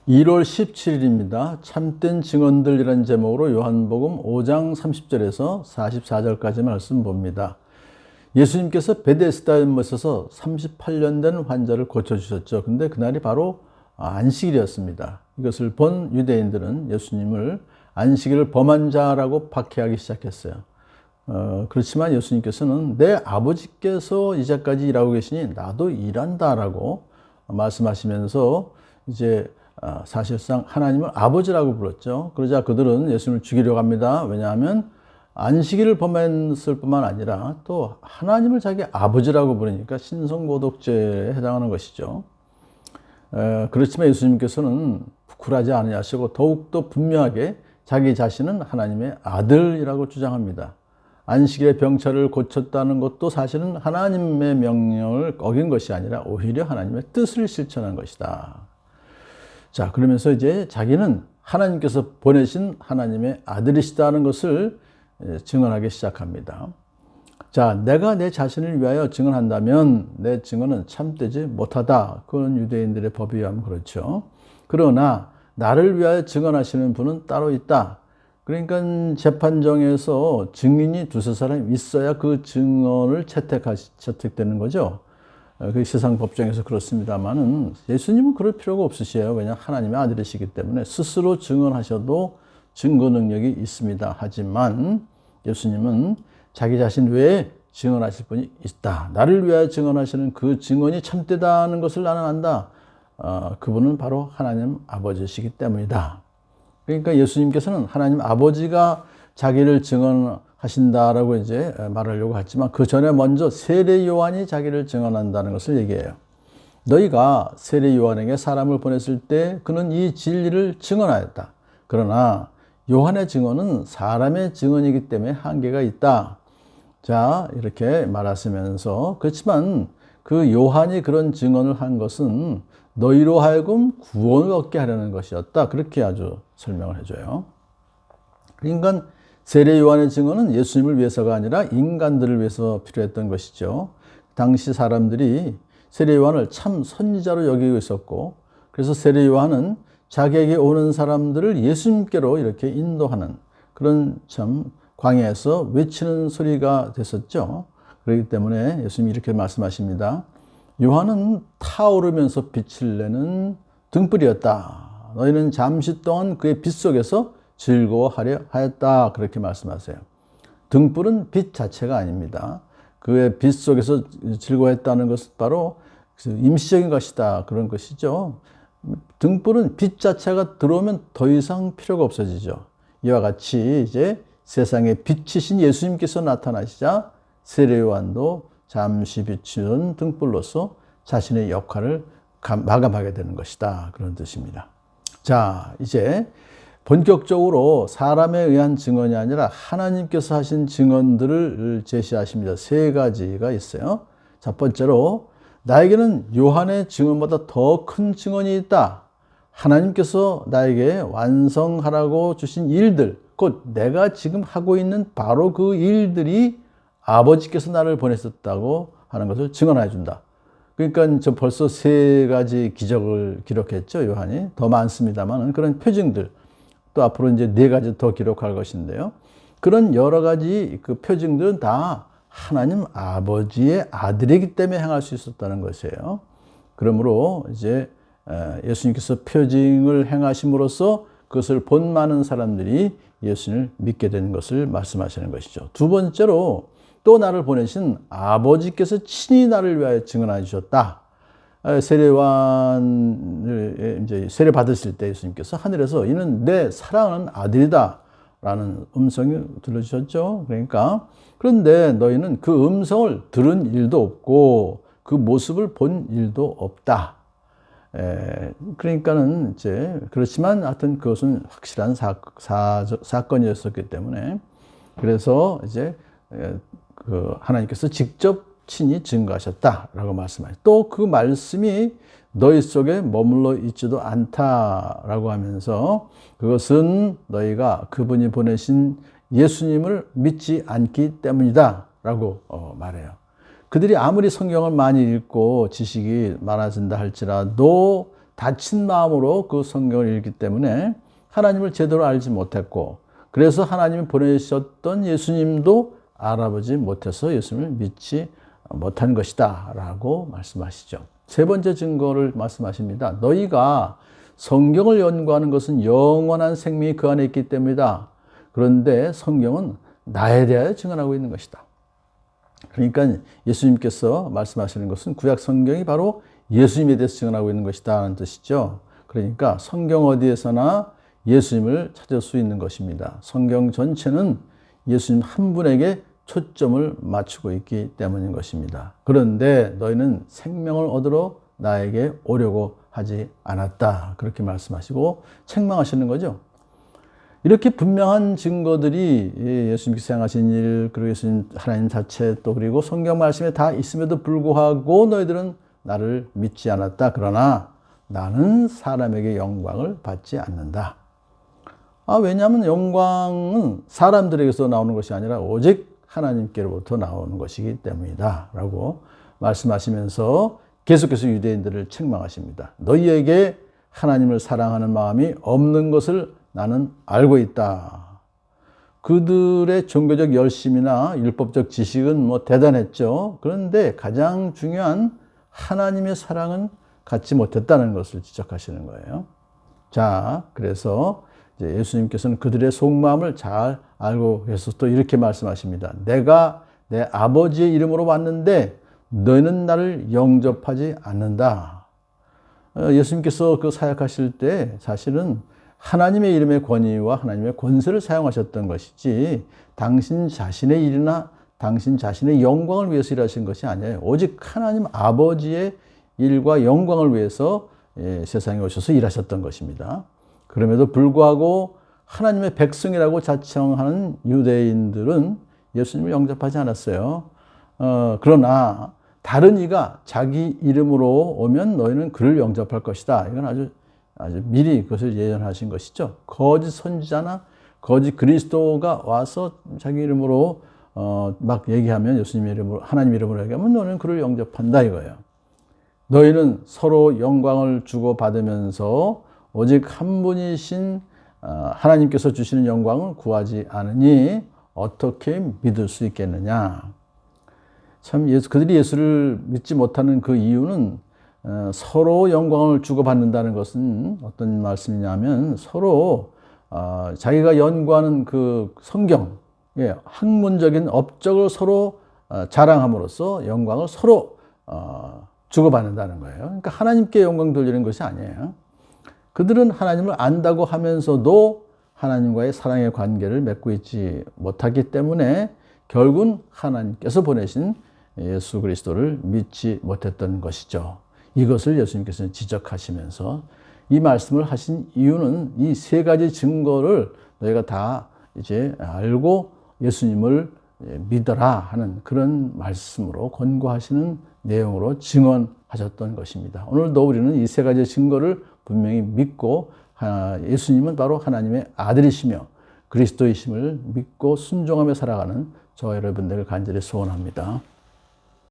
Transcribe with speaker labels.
Speaker 1: 1월 17일입니다. 참된 증언들이라는 제목으로 요한복음 5장 30절에서 44절까지 말씀 봅니다. 예수님께서 베데스다에 모셔서 38년 된 환자를 고쳐주셨죠. 근데 그날이 바로 안식일이었습니다. 이것을 본 유대인들은 예수님을 안식일을 범한 자라고 박해하기 시작했어요. 그렇지만 예수님께서는 내 아버지께서 이제까지 일하고 계시니 나도 일한다라고 말씀하시면서 이제 사실상 하나님을 아버지라고 불렀죠. 그러자 그들은 예수님을 죽이려고 합니다. 왜냐하면 안식일을 범했을 뿐만 아니라 또 하나님을 자기 아버지라고 부르니까 신성모독죄에 해당하는 것이죠. 그렇지만 예수님께서는 쿨하지 않으시고 더욱더 분명하게 자기 자신은 하나님의 아들이라고 주장합니다. 안식일의 병차를 고쳤다는 것도 사실은 하나님의 명령을 어긴 것이 아니라 오히려 하나님의 뜻을 실천한 것이다. 자, 그러면서 이제 자기는 하나님께서 보내신 하나님의 아들이시다는 것을 증언하기 시작합니다. 자, 내가 내 자신을 위하여 증언한다면 내 증언은 참되지 못하다. 그건 유대인들의 법에 의하면 그렇죠. 그러나 나를 위하여 증언하시는 분은 따로 있다. 그러니까 재판정에서 증인이 두세 사람이 있어야 그 증언을 채택되는 거죠. 그 세상 법정에서 그렇습니다만은 예수님은 그럴 필요가 없으시에요. 왜냐 하나님의 아들이시기 때문에 스스로 증언하셔도 증거 능력이 있습니다. 하지만 예수님은 자기 자신 외에 증언하실 분이 있다. 나를 위하여 증언하시는 그 증언이 참되다는 것을 나는 안다. 그분은 바로 하나님 아버지시기 때문이다. 그러니까 예수님께서는 하나님 아버지가 자기를 증언하신다라고 이제 말하려고 했지만 그 전에 먼저 세례 요한이 자기를 증언한다는 것을 얘기해요. 너희가 세례 요한에게 사람을 보냈을 때 그는 이 진리를 증언하였다. 그러나 요한의 증언은 사람의 증언이기 때문에 한계가 있다. 자, 이렇게 말하시면서 그렇지만 그 요한이 그런 증언을 한 것은 너희로 하여금 구원을 얻게 하려는 것이었다. 그렇게 아주 설명을 해줘요. 그러니까 세례 요한의 증언은 예수님을 위해서가 아니라 인간들을 위해서 필요했던 것이죠. 당시 사람들이 세례 요한을 참 선지자로 여기고 있었고, 그래서 세례 요한은 자기에게 오는 사람들을 예수님께로 이렇게 인도하는 그런 참 광야에서 외치는 소리가 됐었죠. 그렇기 때문에 예수님이 이렇게 말씀하십니다. 요한은 타오르면서 빛을 내는 등불이었다. 너희는 잠시 동안 그의 빛 속에서 즐거워하려 하였다. 그렇게 말씀하세요. 등불은 빛 자체가 아닙니다. 그의 빛 속에서 즐거워했다는 것은 바로 임시적인 것이다. 그런 것이죠. 등불은 빛 자체가 들어오면 더 이상 필요가 없어지죠. 이와 같이 이제 세상에 빛이신 예수님께서 나타나시자 세례 요한도 잠시 비추는 등불로서 자신의 역할을 마감하게 되는 것이다. 그런 뜻입니다. 자, 이제 본격적으로 사람에 의한 증언이 아니라 하나님께서 하신 증언들을 제시하십니다. 세 가지가 있어요. 첫 번째로 나에게는 요한의 증언보다 더 큰 증언이 있다. 하나님께서 나에게 완성하라고 주신 일들, 곧 내가 지금 하고 있는 바로 그 일들이 아버지께서 나를 보냈었다고 하는 것을 증언해 준다. 그러니까 저 벌써 세 가지 기적을 기록했죠, 요한이. 더 많습니다만 그런 표징들. 또 앞으로 이제 네 가지 더 기록할 것인데요. 그런 여러 가지 그 표징들은 다 하나님 아버지의 아들이기 때문에 행할 수 있었다는 것이에요. 그러므로 이제 예수님께서 표징을 행하심으로써 그것을 본 많은 사람들이 예수님을 믿게 되는 것을 말씀하시는 것이죠. 두 번째로 또 나를 보내신 아버지께서 친히 나를 위하여 증언해 주셨다. 세례요한을 이제 세례 받으실 때 예수님께서 하늘에서 이는 내 사랑하는 아들이다 라는 음성이 들려주셨죠. 그러니까 그런데 너희는 그 음성을 들은 일도 없고 그 모습을 본 일도 없다. 그러니까는 이제 그렇지만 하여튼 그것은 확실한 사건이었었기 때문에 그래서 이제 그 하나님께서 직접 친히 증거하셨다라고 말씀하셨죠. 또 그 말씀이 너희 속에 머물러 있지도 않다라고 하면서 그것은 너희가 그분이 보내신 예수님을 믿지 않기 때문이다 라고 말해요. 그들이 아무리 성경을 많이 읽고 지식이 많아진다 할지라도 닫힌 마음으로 그 성경을 읽기 때문에 하나님을 제대로 알지 못했고, 그래서 하나님이 보내셨던 예수님도 알아보지 못해서 예수님을 믿지 못한 것이다 라고 말씀하시죠. 세 번째 증거를 말씀하십니다. 너희가 성경을 연구하는 것은 영원한 생명이 그 안에 있기 때문이다. 그런데 성경은 나에 대하여 증언하고 있는 것이다. 그러니까 예수님께서 말씀하시는 것은 구약 성경이 바로 예수님에 대해서 증언하고 있는 것이다 하는 뜻이죠. 그러니까 성경 어디에서나 예수님을 찾을 수 있는 것입니다. 성경 전체는 예수님 한 분에게 초점을 맞추고 있기 때문인 것입니다. 그런데 너희는 생명을 얻으러 나에게 오려고 하지 않았다. 그렇게 말씀하시고 책망하시는 거죠. 이렇게 분명한 증거들이 예수님께서 행하신 일, 그리고 예수님 하나님 자체, 또 그리고 성경 말씀에 다 있음에도 불구하고 너희들은 나를 믿지 않았다. 그러나 나는 사람에게 영광을 받지 않는다. 왜냐하면 영광은 사람들에게서 나오는 것이 아니라 오직 하나님께로부터 나오는 것이기 때문이다 라고 말씀하시면서 계속해서 유대인들을 책망하십니다. 너희에게 하나님을 사랑하는 마음이 없는 것을 나는 알고 있다. 그들의 종교적 열심이나 율법적 지식은 뭐 대단했죠. 그런데 가장 중요한 하나님의 사랑은 갖지 못했다는 것을 지적하시는 거예요. 자, 그래서 이제 예수님께서는 그들의 속마음을 잘 알고 계셔서 또 이렇게 말씀하십니다. 내가 내 아버지의 이름으로 왔는데 너희는 나를 영접하지 않는다. 예수님께서 그 사역하실 때 사실은 하나님의 이름의 권위와 하나님의 권세를 사용하셨던 것이지 당신 자신의 일이나 당신 자신의 영광을 위해서 일하신 것이 아니에요. 오직 하나님 아버지의 일과 영광을 위해서 세상에 오셔서 일하셨던 것입니다. 그럼에도 불구하고 하나님의 백성이라고 자청하는 유대인들은 예수님을 영접하지 않았어요. 그러나 다른 이가 자기 이름으로 오면 너희는 그를 영접할 것이다. 이건 아주 미리 그것을 예언하신 것이죠. 거짓 선지자나 거짓 그리스도가 와서 자기 이름으로 막 얘기하면 예수님 이름으로 하나님 이름으로 얘기하면 너는 그를 영접한다 이거예요. 너희는 서로 영광을 주고 받으면서 오직 한 분이신 하나님께서 주시는 영광을 구하지 않으니 어떻게 믿을 수 있겠느냐. 참 그들이 예수를 믿지 못하는 그 이유는 서로 영광을 주고받는다는 것은 어떤 말씀이냐면 서로 자기가 연구하는 그 성경, 학문적인 업적을 서로 자랑함으로써 영광을 서로 주고받는다는 거예요. 그러니까 하나님께 영광 돌리는 것이 아니에요. 그들은 하나님을 안다고 하면서도 하나님과의 사랑의 관계를 맺고 있지 못하기 때문에 결국은 하나님께서 보내신 예수 그리스도를 믿지 못했던 것이죠. 이것을 예수님께서는 지적하시면서 이 말씀을 하신 이유는 이 세 가지 증거를 너희가 다 이제 알고 예수님을 믿어라 하는 그런 말씀으로 권고하시는 내용으로 증언하셨던 것입니다. 오늘도 우리는 이 세 가지 증거를 분명히 믿고 예수님은 바로 하나님의 아들이시며 그리스도이심을 믿고 순종하며 살아가는 저와 여러분들을 간절히 소원합니다.